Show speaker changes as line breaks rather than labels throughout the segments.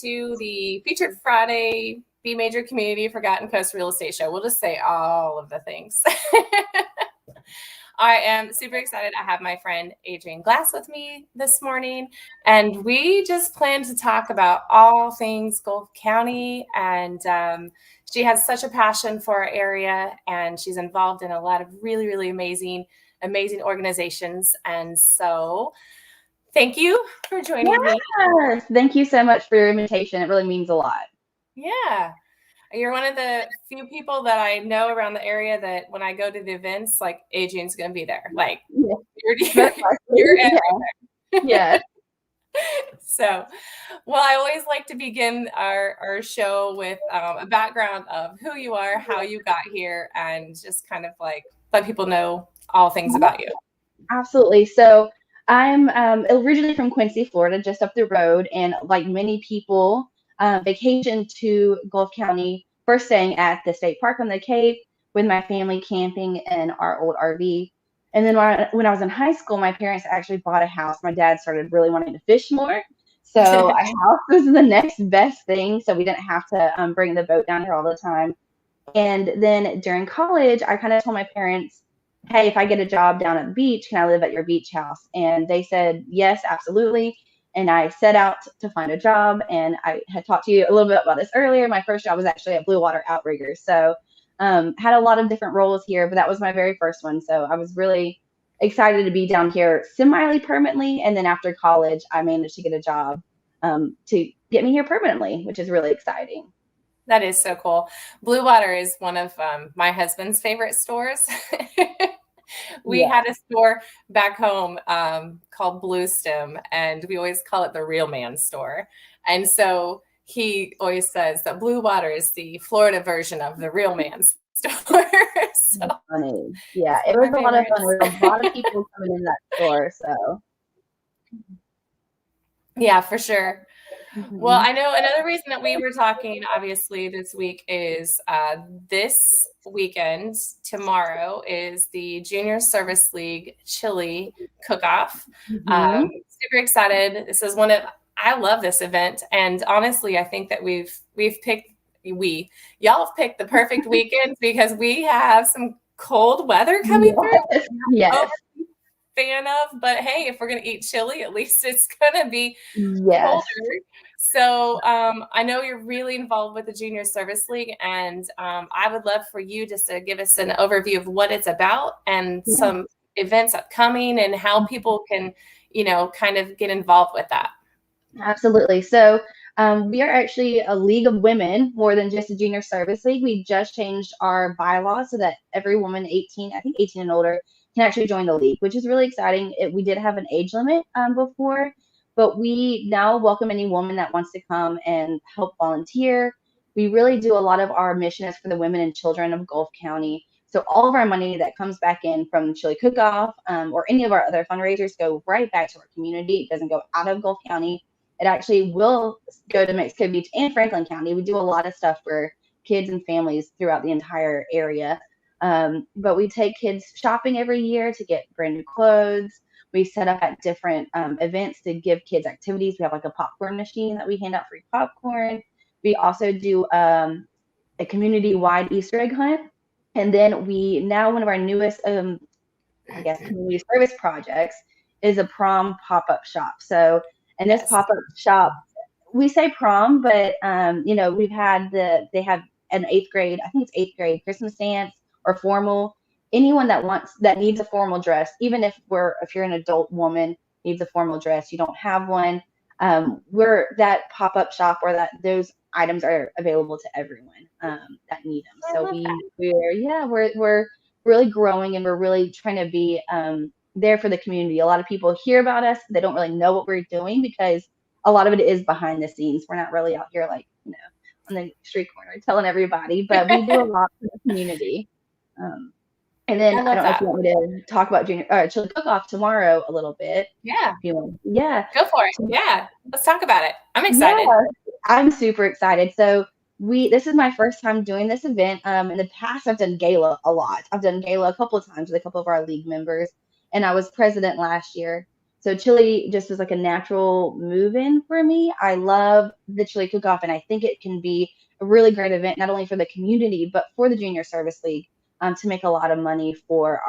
to the Featured Friday B Major Community Forgotten Coast Real Estate Show. We'll just say all of the things. I am super excited. I have my friend Adrianne Glass with me this morning, and we just plan to talk about all things Gulf County. And she has such a passion for our area, and she's involved in a lot of really, really amazing organizations. And so thank you for joining me.
Yes, thank you so much for your invitation. It really means a lot.
Yeah. You're one of the few people that I know around the area that when I go to the events, like Adrianne's going to be there. Like you're
yeah. Yeah.
So, well, I always like to begin our show with a background of who you are, how you got here, and just kind of like let people know all things about you.
Absolutely. So I'm originally from Quincy, Florida, just up the road, and like many people, vacationed to Gulf County, first staying at the state park on the Cape with my family camping in our old RV. And then when I was in high school, my parents actually bought a house. My dad started really wanting to fish more. So a house was the next best thing. So we didn't have to bring the boat down here all the time. And then during college, I kind of told my parents, hey, if I get a job down at the beach, can I live at your beach house? And they said, yes, absolutely. And I set out to find a job. And I had talked to you a little bit about this earlier. My first job was actually at Blue Water Outriggers. So had a lot of different roles here, but that was my very first one. So I was really excited to be down here semi-permanently. And then after college, I managed to get a job to get me here permanently, which is really exciting.
That is so cool. Blue Water is one of my husband's favorite stores. We had a store back home called Blue Stem, and we always call it the Real Man store. And so he always says that Blue Water is the Florida version of the Real Man store.
So funny. Yeah, it was a lot of fun. There were a lot of people coming in that store. So
yeah, for sure. Well, I know another reason that we were talking, obviously, this week is this weekend, tomorrow, is the Junior Service League Chili Cook-Off. Super excited. This is I love this event. And honestly, I think that y'all have picked the perfect weekend because we have some cold weather coming through.
Yes.
Fan of, but hey, if we're gonna eat chili, at least it's gonna be colder. So I know you're really involved with the Junior Service League, and I would love for you just to give us an overview of what it's about and some events upcoming and how people can, kind of get involved with that.
Absolutely. So we are actually a league of women more than just a Junior Service League. We just changed our bylaws so that every woman 18 and older can actually join the league, which is really exciting. We did have an age limit before, but we now welcome any woman that wants to come and help volunteer. We really do a lot of our mission is for the women and children of Gulf County. So all of our money that comes back in from the Chili Cook-Off or any of our other fundraisers go right back to our community. It doesn't go out of Gulf County. It actually will go to Mexico Beach and Franklin County. We do a lot of stuff for kids and families throughout the entire area. But we take kids shopping every year to get brand new clothes. We set up at different events to give kids activities. We have like a popcorn machine that we hand out free popcorn. We also do a community-wide Easter egg hunt. And then one of our newest, community service projects is a prom pop-up shop. So, and this pop-up shop, we say prom, but, we've had they have an 8th grade, I think it's 8th grade Christmas dance or formal. Anyone that needs a formal dress, even if you're an adult woman needs a formal dress, you don't have one. We're that pop-up shop where those items are available to everyone that need them. So we're really growing, and we're really trying to be there for the community. A lot of people hear about us, they don't really know what we're doing because a lot of it is behind the scenes. We're not really out here like on the street corner telling everybody, but we do a lot for the community. And then I don't know if you want me to talk about Chili Cook-Off tomorrow a little bit.
Yeah.
Yeah.
Go for it. Yeah. Let's talk about it. I'm excited.
Yeah, I'm super excited. So this is my first time doing this event. In the past, I've done gala a lot. I've done gala a couple of times with a couple of our league members, and I was president last year. So chili just was like a natural move in for me. I love the chili cook off, and I think it can be a really great event, not only for the community, but for the Junior Service League, to make a lot of money for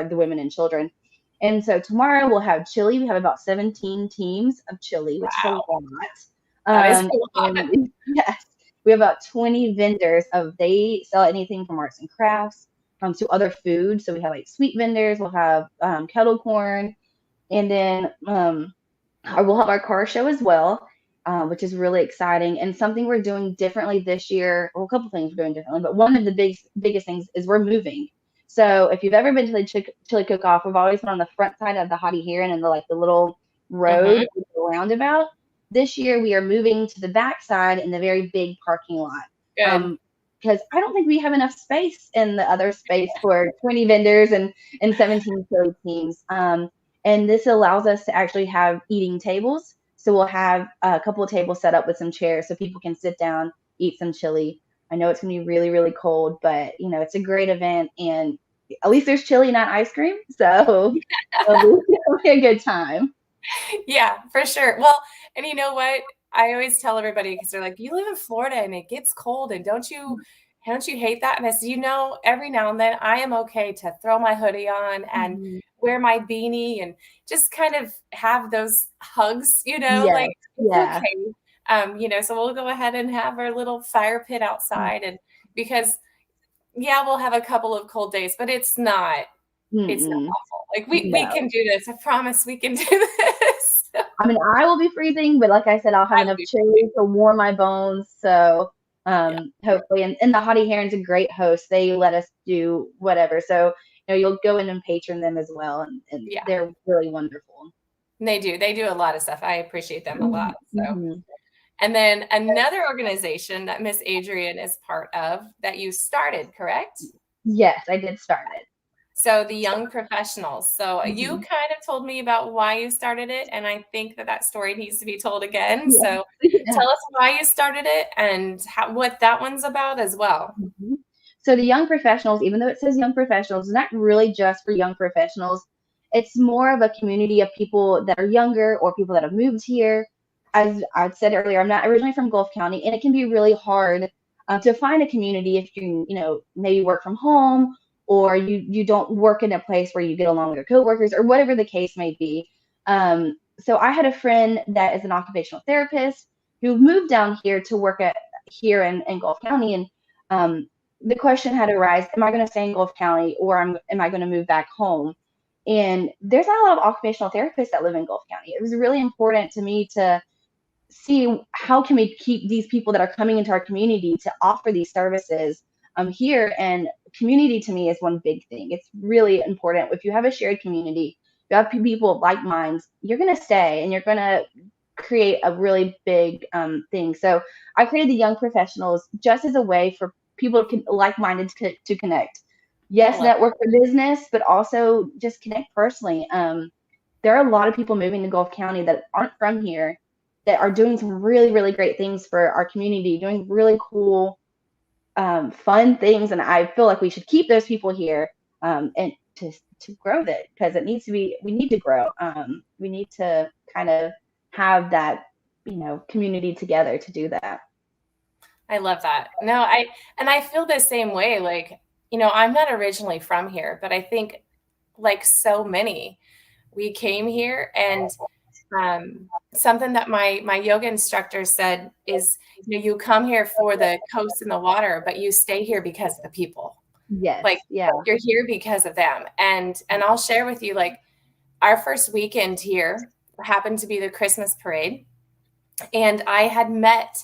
the women and children. And so tomorrow we'll have chili. We have about 17 teams of chili, which is a
Wow.
lot.
That is a lot.
And yes, we have about 20 vendors they sell anything from arts and crafts to other foods. So we have like sweet vendors. We'll have kettle corn, and then we'll have our car show as well, which is really exciting and something we're doing differently this year. Well, a couple things we're doing differently, but one of the biggest things is we're moving. So if you've ever been to the chili cook-off, we've always been on the front side of the Hottie Heron and the little road
Mhm.
with the roundabout. This year we are moving to the back side in the very big parking lot.
Good.
Because I don't think we have enough space in the other space for 20 vendors and 17 chili teams. And this allows us to actually have eating tables. So we'll have a couple of tables set up with some chairs so people can sit down, eat some chili. I know it's going to be really, really cold, but it's a great event, and at least there's chili, not ice cream. So it'll be a good time.
Yeah, for sure. Well, and you know what? I always tell everybody because they're like, "You live in Florida and it gets cold, and don't you hate that?" And I said, every now and then I am okay to throw my hoodie on and
Mhm.
wear my beanie and just kind of have those hugs,
Yes.
like it's
Yeah.
okay. So we'll go ahead and have our little fire pit outside, and because yeah, we'll have a couple of cold days, but it's not
Mm-mm.
awful. Like we
No.
can do this. I promise we can do this.
I mean, I will be freezing, but like I said, I'll have
I will
enough
be
chili to warm my bones. So
yeah,
hopefully, and the Hottie Heron's a great host. They let us do whatever. So you'll go in and patron them as well, and
yeah.
they're really wonderful.
They do. They do a lot of stuff. I appreciate them a lot. So,
Mm-hmm.
and then another organization that Miss Adrian is part of that you started, correct?
Yes, I did start it.
So the Young Professionals. So you
Mm-hmm.
kind of told me about why you started it, and I think that story needs to be told again.
Yeah.
So
Yeah.
tell us why you started it and what that one's about as well.
Mhm. So the young professionals, even though it says young professionals, it's not really just for young professionals. It's more of a community of people that are younger or people that have moved here. As I said earlier, I'm not originally from Gulf County, and it can be really hard to find a community if maybe work from home, or you don't work in a place where you get along with your coworkers, or whatever the case may be. So I had a friend that is an occupational therapist who moved down here to work here in Gulf County, and um, the question had arisen: am I going to stay in Gulf County, or am I going to move back home? And there's not a lot of occupational therapists that live in Gulf County. It was really important to me to see how can we keep these people that are coming into our community to offer these services here. And community to me is one big thing. It's really important. If you have a shared community, you have people of like minds, you're going to stay and you're going to create a really big thing. So I created the Young Professionals just as a way for people like-minded to connect.
I
Yes,
love
network for business, but also just connect personally. There are a lot of people moving to Gulf County that aren't from here that are doing some really, really great things for our community, doing really cool, fun things. And I feel like we should keep those people here and to grow that, because we need to grow. We need to kind of have that, community together to do that.
I love that. No, I feel the same way. Like, I'm not originally from here, but I think like so many, we came here and something that my yoga instructor said is, you come here for the coast and the water, but you stay here because of the people. Like
Yes. Yeah.
you're here because of them. And I'll share with you, like, our first weekend here happened to be the Christmas parade. And I had met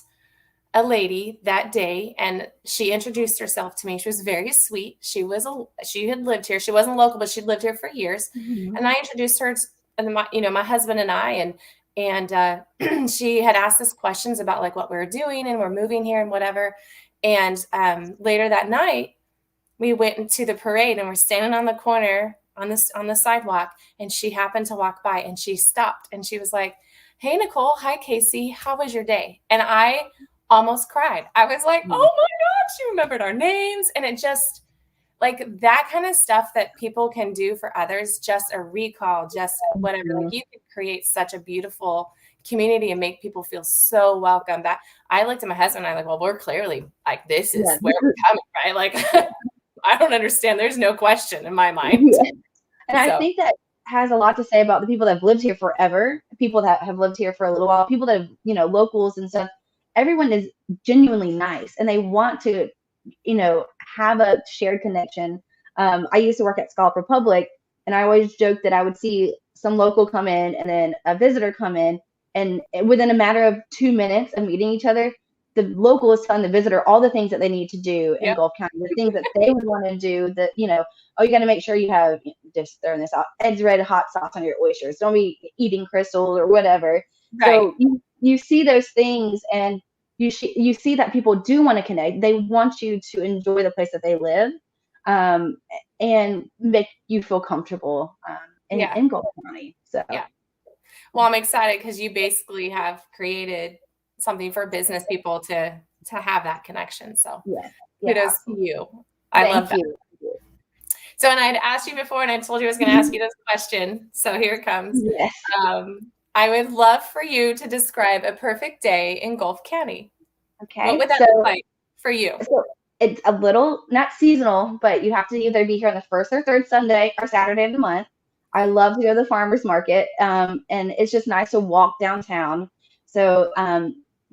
a lady that day, and she introduced herself to me. She was very sweet. She had lived here. She wasn't local, but she'd lived here for years.
Mhm.
And I introduced her to my husband and I, and she had asked us questions about like what we were doing, and we're moving here and whatever. And later that night, we went into the parade, and we're standing on the corner on the sidewalk, and she happened to walk by, and she stopped, and she was like, "Hey, Nicole. Hi, Casey. How was your day?" And I almost cried. I was like, "Oh my God, she remembered our names." And it just, like that kind of stuff that people can do for others, just a recall, just whatever. Like you can create such a beautiful community and make people feel so welcome. That I looked at my husband and I'm like, well, we're clearly like, this is where we're coming, right? Like, I don't understand. There's no question in my mind.
Yeah. And I
So
think that has a lot to say about the people that have lived here forever, people that have lived here for a little while, people that have, locals and stuff. Everyone is genuinely nice and they want to, have a shared connection. I used to work at Scallop Republic, and I always joked that I would see some local come in and then a visitor come in, and within a matter of 2 minutes of meeting each other, the local is telling the visitor all the things that they need to do in
yep,
Gulf County, the things that they would want to do, that, oh, you got to make sure you have, just throwing this out, eggs red hot sauce on your oysters. Don't be eating crystals or whatever.
right.
So you see those things, and you see that people do want to connect. They want you to enjoy the place that they live, and make you feel comfortable
Yeah.
in Gulf County. So
Yeah. Well, I'm excited because you basically have created something for business people to have that connection. So
yeah,
kudos to you. I love that.
you.
So, and I'd asked you before, and I told you I was going to ask you this question. So here it comes.
Yes.
I would love for you to describe a perfect day in Gulf County.
Okay.
What would that look like for you?
So it's a little not seasonal, but you have to either be here on the first or third Sunday or Saturday of the month. I love to go to the farmers market, and it's just nice to walk downtown. So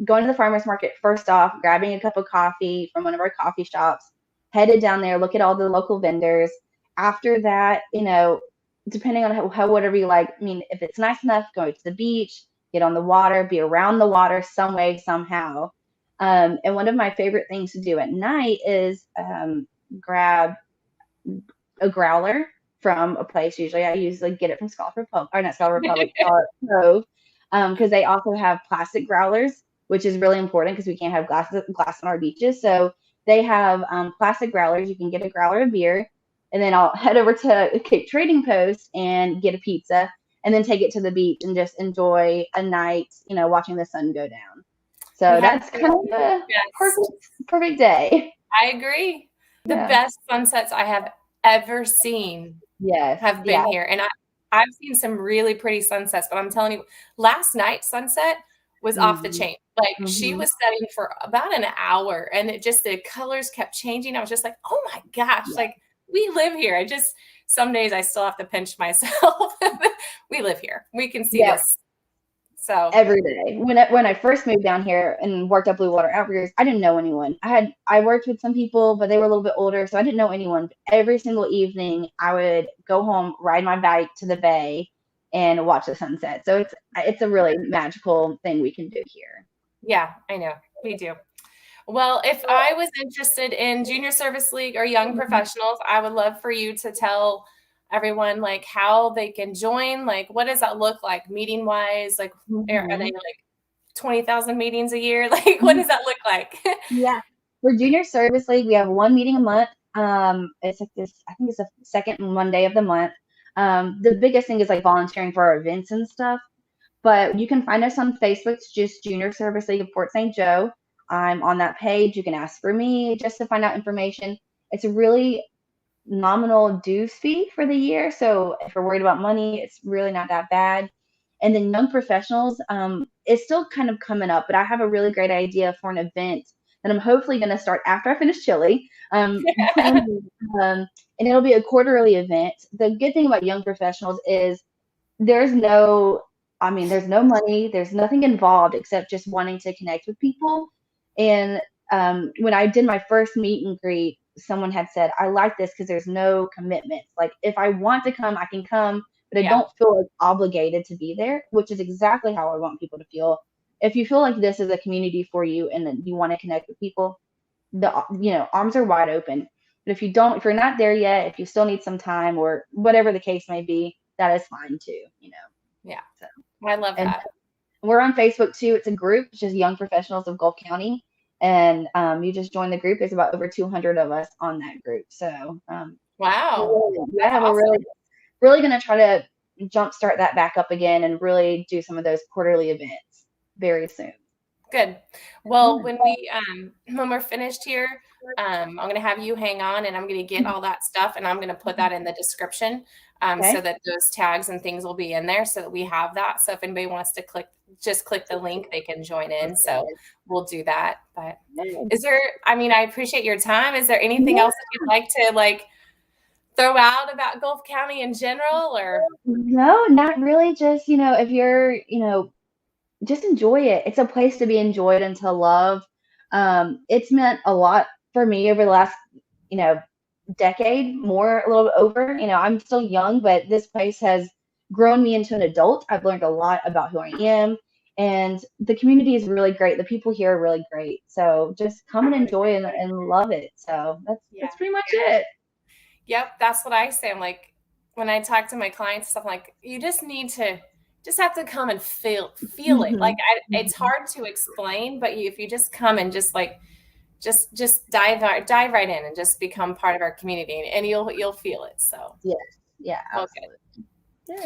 going to the farmers market first off, grabbing a cup of coffee from one of our coffee shops, headed down there, look at all the local vendors. After that, depending on how whatever you like. I mean, if it's nice enough, going to the beach, get on the water, be around the water some way, somehow. And one of my favorite things to do at night is grab a growler from a place. Usually I usually get it from Scallop Republic, or not Scallop Republic, Cove, because they also have plastic growlers, which is really important because we can't have glass on our beaches. So they have plastic growlers. You can get a growler of beer, and then I'll head over to Cape Trading Post and get a pizza, and then take it to the beach and just enjoy a night, watching the sun go down. So that's kind of a perfect day.
I agree. The best sunsets I have ever seen have been here. And I've seen some really pretty sunsets, but I'm telling you, last night's sunset was off the chain. Like she was setting for about an hour, and the colors kept changing. I was just like, oh my gosh, like we live here. Some days I still have to pinch myself. We live here. We can see this. So
every day. When I first moved down here and worked at Blue Water Outfitters, I didn't know anyone. I worked with some people, but they were a little bit older, so I didn't know anyone. But every single evening, I would go home, ride my bike to the bay, and watch the sunset. So it's a really magical thing we can do here.
Yeah, I know. We do. Well, if I was interested in Junior Service League or Young Professionals, I would love for you to tell everyone like how they can join. Like, what does that look like meeting wise? Like, are they like 20,000 meetings a year? Like, what does that look like?
Yeah. For Junior Service League, we have one meeting a month. It's like this, I think it's the second Monday of the month. The biggest thing is like volunteering for our events and stuff. But you can find us on Facebook. It's just Junior Service League of Port St. Joe. I'm on that page. You can ask for me just to find out information. It's a really nominal dues fee for the year. So if you're worried about money, it's really not that bad. And then Young Professionals, it's still kind of coming up, but I have a really great idea for an event that I'm hopefully going to start after I finish chili. And it'll be a quarterly event. The good thing about Young Professionals is there's no money, there's nothing involved except just wanting to connect with people. And when I did my first meet and greet, someone had said, I like this because there's no commitment. Like if I want to come, I can come, but I don't feel like obligated to be there, which is exactly how I want people to feel. If you feel like this is a community for you and then you want to connect with people, arms are wide open. But if you're not there yet, if you still need some time or whatever the case may be, that is fine too,
Yeah. So I love that.
We're on Facebook too. It's a group, it's just Young Professionals of Gulf County. And you just join the group. There's about over 200 of us on that group. So
wow.
We're really going to try to jumpstart that back up again and really do some of those quarterly events very soon.
Good. Well,
Yeah.
when we're finished here, I'm gonna have you hang on and I'm gonna get all that stuff and I'm gonna put that in the description, so
Okay.
that those tags and things will be in there so that we have that. So if anybody wants to just click the link, they can join in. So we'll do that. But I appreciate your time. Is there anything
Yeah.
else that you'd like to throw out about Gulf County in general or?
No, not really. Just, if you're, just enjoy it. It's a place to be enjoyed and to love. It's meant a lot for me over the last, you know, decade, more, a little bit over. I'm still young, but this place has grown me into an adult. I've learned a lot about who I am, and the community is really great. The people here are really great. So just come and enjoy and love it. So
Yeah.
that's pretty much it.
Yep, that's what I say. I'm like, when I talk to my clients and stuff, I'm like, you just have to come and feel it.
Hmm.
It's hard to explain, but if you just come and just dive right in and just become part of our community, and you'll feel it. So,
Yes. Yeah,
well, good.
absolutely.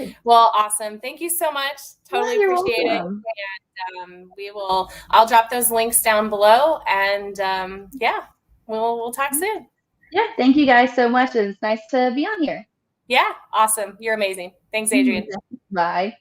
Good.
Well, awesome. Thank you so much.
Yeah,
Totally
you're
appreciate it.
welcome.
I'll drop those links down below, and yeah, we'll talk soon.
Yeah, thank you guys so much. It's nice to be on here.
Yeah, awesome. You're amazing. Thanks, Adrienne.
Bye.